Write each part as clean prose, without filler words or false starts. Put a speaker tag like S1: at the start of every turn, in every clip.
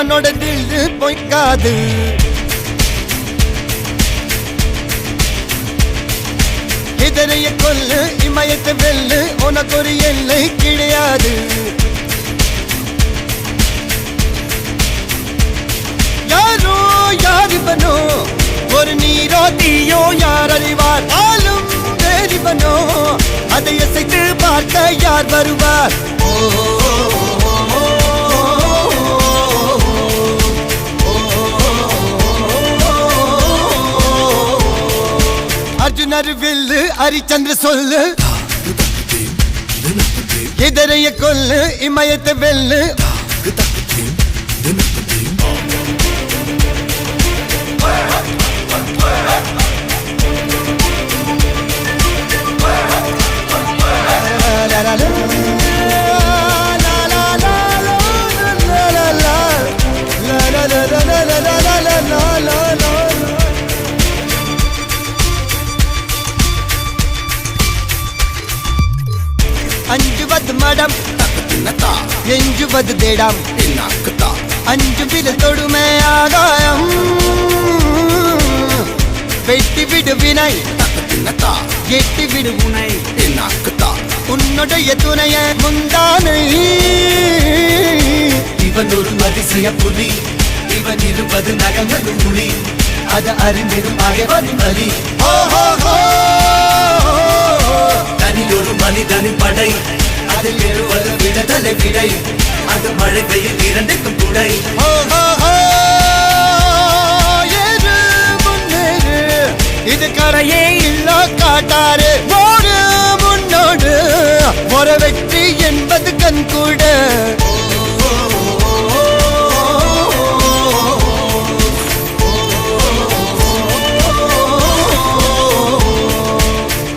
S1: இவனோட தில்லு பொய்க்காது. இதனைய கொல்லு இமயத்தை வெல்லு உனக்கு ஒரு எல்லை கிடையாது. யாரோ யாரிவனோ ஒரு நீரோ தீயோ யார் அறிவார். ஆளும் வேறிவனோ அதை அசைத்து பார்க்க யார் வருவார். அர்ஜுனர் வில்லு ஹரிச்சந்திர சொல்லு இதரைய கொல்லு இமயத்தை வெல்லு. அஞ்சுவது மடம் எஞ்சுவது தேடம். அஞ்சு விரல் தொடுமே ஆகாயம் வெட்டி விடு வினை எட்டி விடு உனை. உன்னுடைய துணைய முந்தானை
S2: இவன் ஒரு அதிசய புலி. இவன் இருப்பது நகங்கள் புலி. அது அறிந்திடும் ஆயவன் பலி. தனியொரு மனிதனின் படை அதில் எழுவது விடுதலை விடை. அது மழை பெய்யும் இரண்டுக்கும் துடை.
S1: இது கரையே இல்ல காட்டாரு ஓடு முன்னோடு ஒரு வெற்றி என்பது கண் கூட.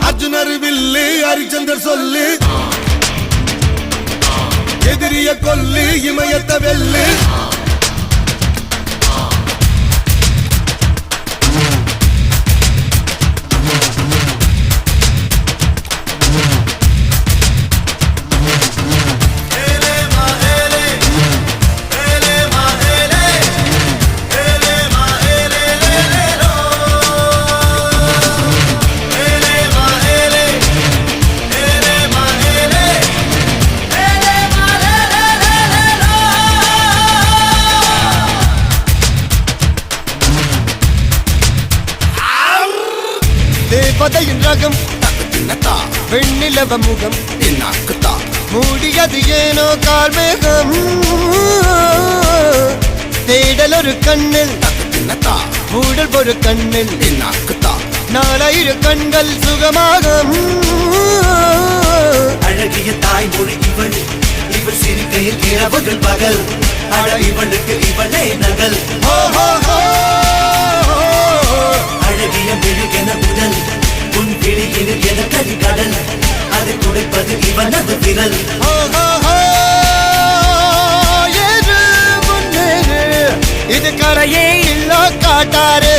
S3: அர்ஜுனர் வில்லு ஹரிச்சந்தர் சொல்லு எதிரிய கொல்லு இமயத்தை வெல்லு.
S1: தேவதையின் ரகம் வெண்ணிலவ முகம் மூடியது ஏனோ கார்மேகம். தேடல் ஒரு கண்ணில் மூடல் ஒரு கண்ணில் நாலாயிர கண்கள் சுகமாகும்.
S2: அழகிய தாய்மொழி இவள். இவள் சிரிக்கையில் இரவுகள் பகல். அழ இவளுக்கு இவளே நகல். அழகிய மெழுகென உடல். உன் கிளியில் என கரி கடல். அதை துடைப்பது இவனது விரல்.
S1: இது கரையே இல்ல காட்டாரு